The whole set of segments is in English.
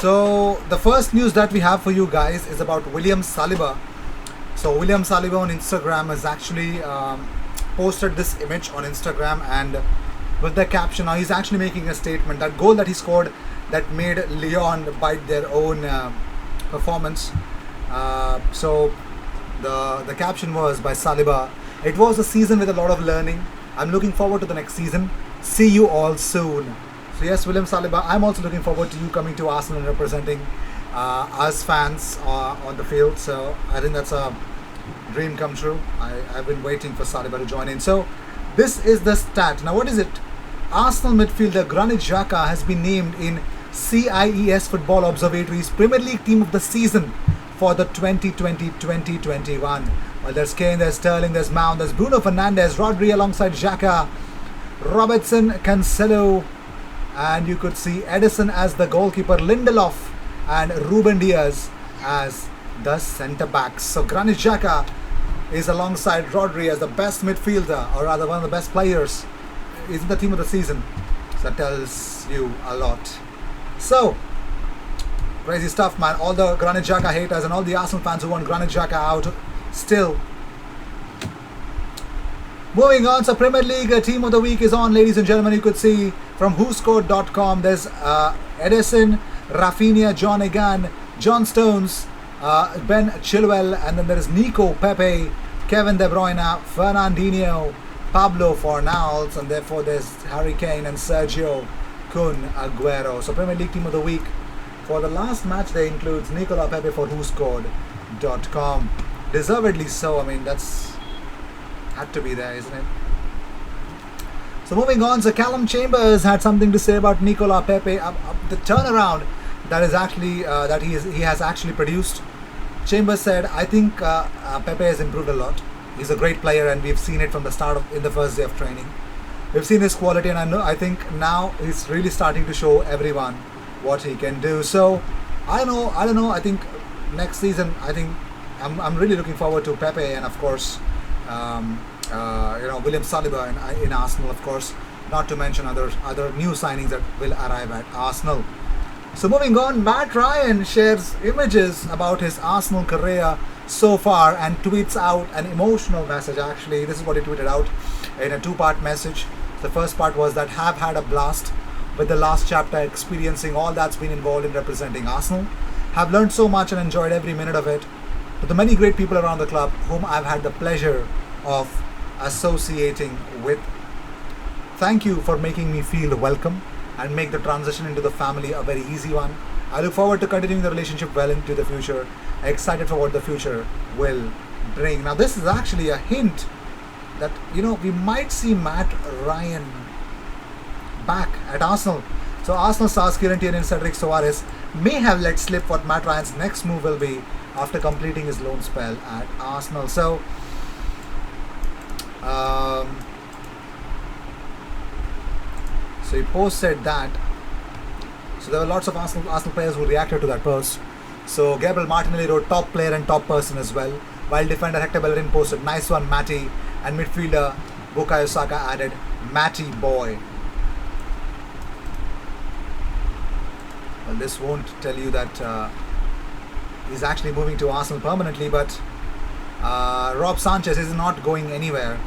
So the first news that we have for you guys is about William Saliba. So William Saliba on Instagram has actually posted this image on Instagram, and with the caption, now he's actually making a statement. That goal that he scored that made Lyon bite their own performance. So the caption was by Saliba. It was a season with a lot of learning. I'm looking forward to the next season. See you all soon. So yes, William Saliba, I'm also looking forward to you coming to Arsenal and representing us fans on the field. So I think that's a dream come true. I've been waiting for Saliba to join in. So this is the stat. Now what is it? Arsenal midfielder Granit Xhaka has been named in CIES Football Observatory's Premier League Team of the Season for the 2020-2021. Well, there's Kane, there's Sterling, there's Mount, there's Bruno Fernandes, Rodri alongside Xhaka, Robertson, Cancelo, and you could see Edison as the goalkeeper, Lindelof and Ruben Diaz as the centre backs. So Granit Xhaka is alongside Rodri as the best midfielder, or rather one of the best players. He's in the team of the season. So that tells you a lot. So crazy stuff, man. All the Granit Xhaka haters and all the Arsenal fans who want Granit Xhaka out still. Moving on, so Premier League Team of the Week is on, ladies and gentlemen. You could see from whoscored.com, there's Edison, Rafinha, John Egan, John Stones, Ben Chilwell, and then there is Nico, Pepe, Kevin De Bruyne, Fernandinho, Pablo Fornals, and therefore there's Harry Kane and Sergio Kun Aguero. So Premier League Team of the Week for the last match day includes Nicola Pepe for whoscored.com. Deservedly so. I mean, that's had to be there, isn't it? So moving on, so Callum Chambers had something to say about Nicola Pepe, the turnaround that is actually that he has actually produced. Chambers said, "I think Pepe has improved a lot. He's a great player, and we've seen it from the start of in the first day of training. We've seen his quality, and I think now he's really starting to show everyone what he can do." So I don't know. I think next season, I'm really looking forward to Pepe, and of course, William Saliba in Arsenal, of course, not to mention other new signings that will arrive at Arsenal. So moving on, Matt Ryan shares images about his Arsenal career so far and tweets out an emotional message. Actually, this is what he tweeted out in a two-part message. The first part was that have had a blast with the last chapter, experiencing all that's been involved in representing Arsenal. Have learned so much and enjoyed every minute of it. To the many great people around the club whom I've had the pleasure of associating with, thank you for making me feel welcome and make the transition into the family a very easy one. I look forward to continuing the relationship well into the future. Excited for what the future will bring. Now this is actually a hint that we might see Matt Ryan back at Arsenal. So Arsenal stars Kieran Tierney and Cedric Soares may have let slip what Matt Ryan's next move will be after completing his loan spell at Arsenal. So so he posted that. So there were lots of Arsenal players who reacted to that post. So Gabriel Martinelli wrote top player and top person as well, while defender Hector Bellerin posted nice one Matty, and midfielder Bukayo Saka added Matty boy. Well, this won't tell you that he's actually moving to Arsenal permanently, but Rob Sanchez is not going anywhere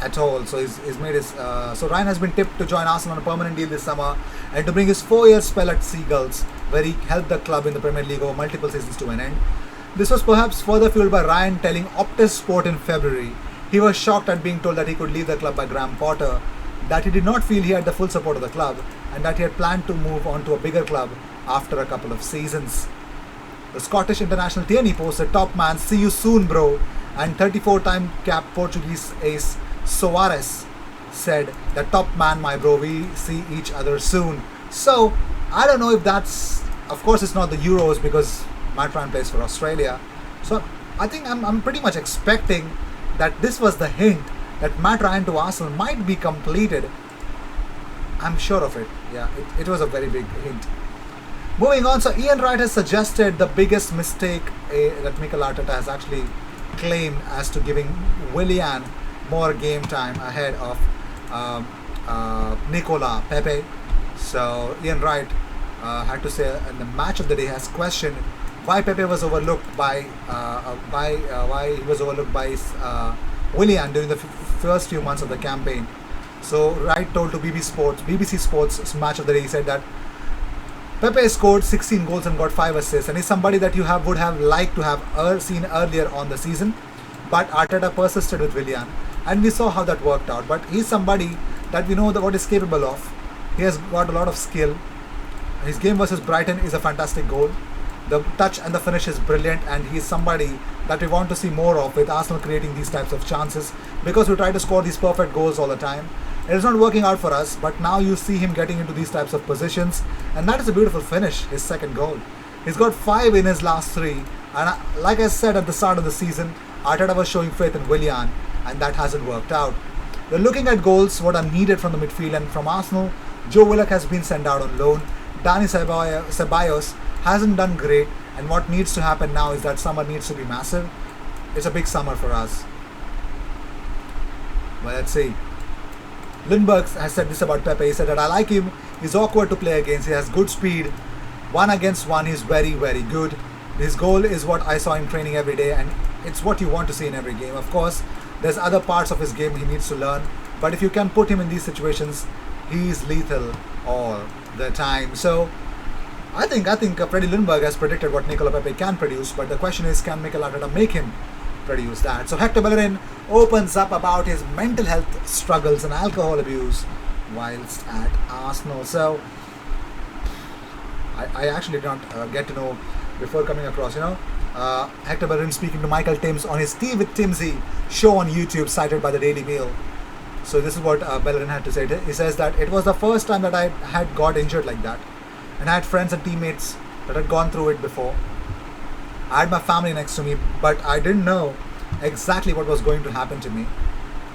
at all. So he's made his. So Ryan has been tipped to join Arsenal on a permanent deal this summer and to bring his 4-year spell at Seagulls, where he helped the club in the Premier League over multiple seasons to an end. This was perhaps further fueled by Ryan telling Optus Sport in February he was shocked at being told that he could leave the club by Graham Potter, that he did not feel he had the full support of the club, and that he had planned to move on to a bigger club after a couple of seasons. The Scottish international Tierney posted, "Top man, see you soon bro," and 34-time cap Portuguese ace Soares said, "The top man my bro, we see each other soon." So I don't know if that's, of course it's not the Euros because Matt Ryan plays for Australia. So I think I'm pretty much expecting that this was the hint that Matt Ryan to Arsenal might be completed. I'm sure of it. Yeah, it was a very big hint. Moving on, so Ian Wright has suggested the biggest mistake that Mikel Arteta has actually claimed as to giving Willian more game time ahead of Nicola Pepe. So Ian Wright had to say in the match of the day, has questioned why Pepe was overlooked by why he was overlooked by Willian during the first few months of the campaign. So Wright told to BBC Sports match of the day, he said that Pepe scored 16 goals and got 5 assists, and he's somebody that you would have liked to have seen earlier on the season, but Arteta persisted with Willian, and we saw how that worked out. But he's somebody that we know what he's capable of. He has got a lot of skill. His game versus Brighton is a fantastic goal. The touch and the finish is brilliant, and he's somebody that we want to see more of, with Arsenal creating these types of chances, because we try to score these perfect goals all the time. It is not working out for us, but now you see him getting into these types of positions, and that is a beautiful finish, his second goal. He's got 5 in his last 3, and like I said at the start of the season, Arteta was showing faith in Willian, and that hasn't worked out. We're looking at goals, what are needed from the midfield, and from Arsenal, Joe Willock has been sent out on loan. Dani Ceballos hasn't done great, and what needs to happen now is that summer needs to be massive. It's a big summer for us. Well, let's see. Lindbergh has said this about Pepe. He said that I like him. He's awkward to play against. He has good speed. 1 against 1, he's very, very good. His goal is what I saw him training every day, and it's what you want to see in every game. Of course, there's other parts of his game he needs to learn, but if you can put him in these situations, he's lethal all the time. So I think Freddie Lindbergh has predicted what Nicola Pepe can produce, but the question is, can Mikel Arteta make him produce that? So Hector Bellerin opens up about his mental health struggles and alcohol abuse whilst at Arsenal. So I actually did not get to know before coming across, Hector Bellerin speaking to Michael Timms on his Tea with Timsy show on YouTube, cited by the Daily Mail. So this is what Bellerin had to say. He says that it was the first time that I had got injured like that, and I had friends and teammates that had gone through it before. I had my family next to me, but I didn't know exactly what was going to happen to me.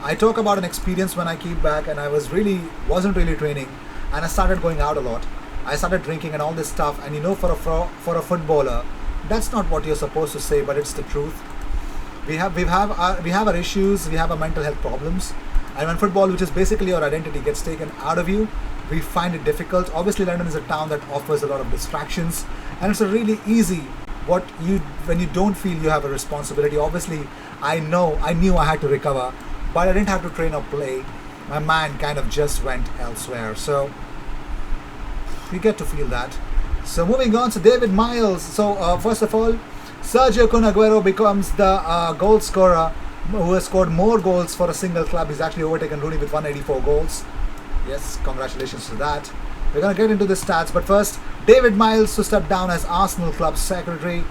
I talk about an experience when I came back and I wasn't really training, and I started going out a lot. I started drinking and all this stuff, and for a footballer, that's not what you're supposed to say, but it's the truth. We have our issues, we have our mental health problems, and when football, which is basically your identity, gets taken out of you, we find it difficult. Obviously, London is a town that offers a lot of distractions, and it's a really easy when you don't feel you have a responsibility. Obviously, I knew I had to recover, but I didn't have to train or play. My mind kind of just went elsewhere. So we get to feel that. So moving on to David Miles. So first of all, Sergio Kun Aguero becomes the goal scorer who has scored more goals for a single club. He's actually overtaken Rooney with 184 goals. Yes, congratulations to that. We're going to get into the stats, but first, David Miles, who stepped down as Arsenal club secretary.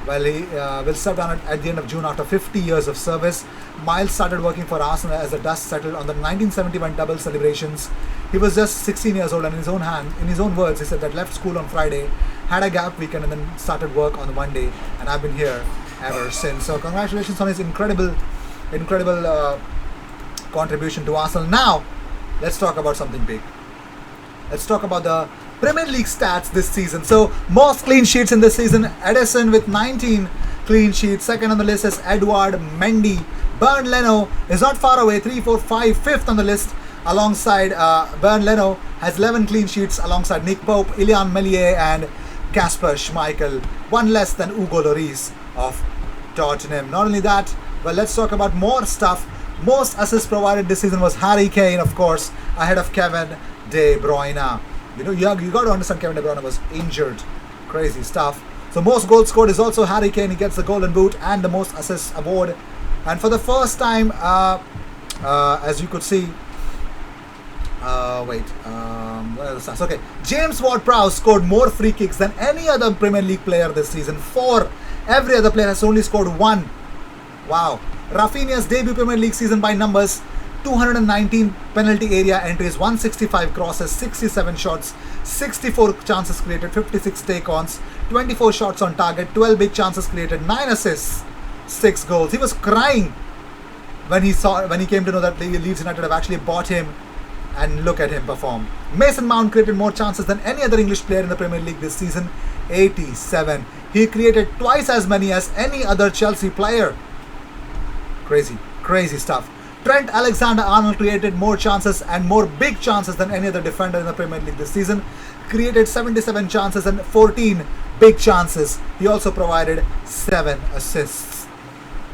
Well, he will step down at the end of June after 50 years of service. Miles started working for Arsenal as the dust settled on the 1971 double celebrations. He was just 16 years old, and in his own words, he said that left school on Friday, had a gap weekend, and then started work on the Monday, and I've been here ever since. So congratulations on his incredible contribution to Arsenal. Now, let's talk about something big. Let's talk about the Premier League stats this season. So, most clean sheets in this season. Edison with 19 clean sheets. Second on the list is Edouard Mendy. Bernd Leno is not far away. 3, 4, 5, 5th on the list. Alongside Bernd Leno has 11 clean sheets alongside Nick Pope, Ilian Meslier and Kasper Schmeichel. One less than Hugo Lloris of Tottenham. Not only that, well, let's talk about more stuff. Most assists provided this season was Harry Kane, of course, ahead of Kevin De Bruyne. You got to understand, Kevin De Bruyne was injured. Crazy stuff. So most goals scored is also Harry Kane. He gets the Golden Boot and the most assists award. And for the first time, as you could see, where are the stats? Okay, James Ward-Prowse scored more free kicks than any other Premier League player this season. 4. Every other player has only scored 1. Wow. Rafinha's debut Premier League season by numbers: 219 penalty area entries, 165 crosses, 67 shots, 64 chances created, 56 take-ons, 24 shots on target, 12 big chances created, 9 assists, 6 goals. He was crying when he came to know that Leeds United have actually bought him, and look at him perform. Mason Mount created more chances than any other English player in the Premier League this season, 87. He created twice as many as any other Chelsea player. Crazy stuff. Trent Alexander-Arnold created more chances and more big chances than any other defender in the Premier League this season. created 77 chances and 14 big chances. He also provided 7 assists.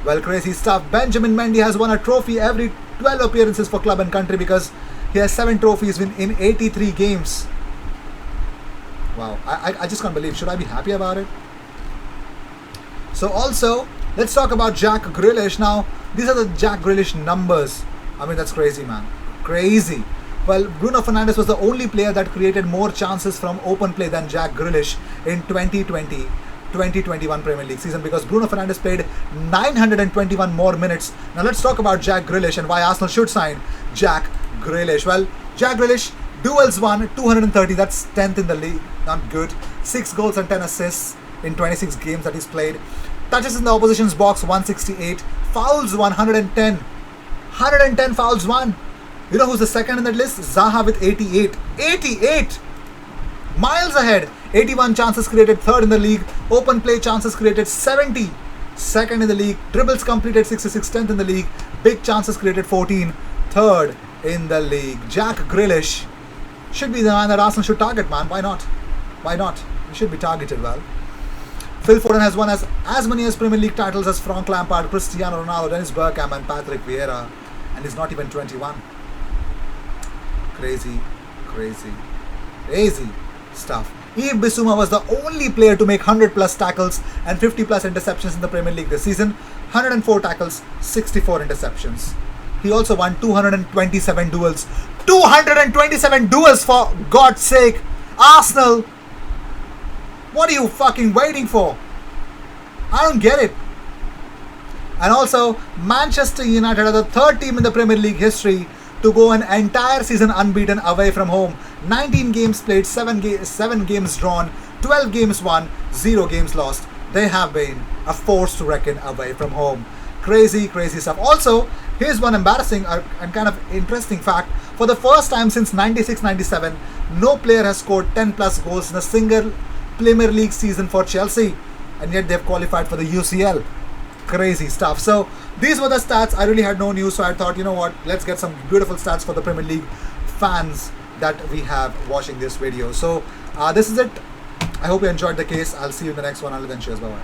Well, crazy stuff. Benjamin Mendy has won a trophy every 12 appearances for club and country because he has 7 trophies in 83 games. Wow, I just can't believe. Should I be happy about it? So also, let's talk about Jack Grealish. Now, these are the Jack Grealish numbers. I mean, that's crazy, man. Crazy. Well, Bruno Fernandes was the only player that created more chances from open play than Jack Grealish in 2020-2021 Premier League season because Bruno Fernandes played 921 more minutes. Now, let's talk about Jack Grealish and why Arsenal should sign Jack Grealish. Well, Jack Grealish, duels won 230. That's 10th in the league. Not good. 6 goals and 10 assists in 26 games that he's played. Touches in the opposition's box 168. Fouls 110. 110 fouls won. You know who's the second in that list? Zaha with 88. 88! Miles ahead. 81 chances created, third in the league. Open play chances created 70. Second in the league. Dribbles completed 66, 10th in the league. Big chances created 14. Third in the league. Jack Grealish should be the man that Arsenal should target, man. Why not? Why not? He should be targeted well. Phil Foden has won as many as Premier League titles as Frank Lampard, Cristiano Ronaldo, Dennis Bergkamp and Patrick Vieira. And he's not even 21. Crazy, crazy, crazy stuff. Yves Bissouma was the only player to make 100 plus tackles and 50 plus interceptions in the Premier League this season. 104 tackles, 64 interceptions. He also won 227 duels. 227 duels, for God's sake! Arsenal! What are you fucking waiting for? I don't get it. And also, Manchester United are the third team in the Premier League history to go an entire season unbeaten away from home. 19 games played, 7 games drawn, 12 games won, 0 games lost. They have been a force to reckon away from home. Crazy, crazy stuff. Also, here's one embarrassing and kind of interesting fact. For the first time since 96-97, no player has scored 10 plus goals in a single Premier League season for Chelsea. And yet they've qualified for the UCL. Crazy stuff. So these were the stats. I really had no news, so I thought, you know what, let's get some beautiful stats for the Premier League fans that we have watching this video. So this is it. I hope you enjoyed the case. I'll see you in the next one. Until then, cheers. Bye bye.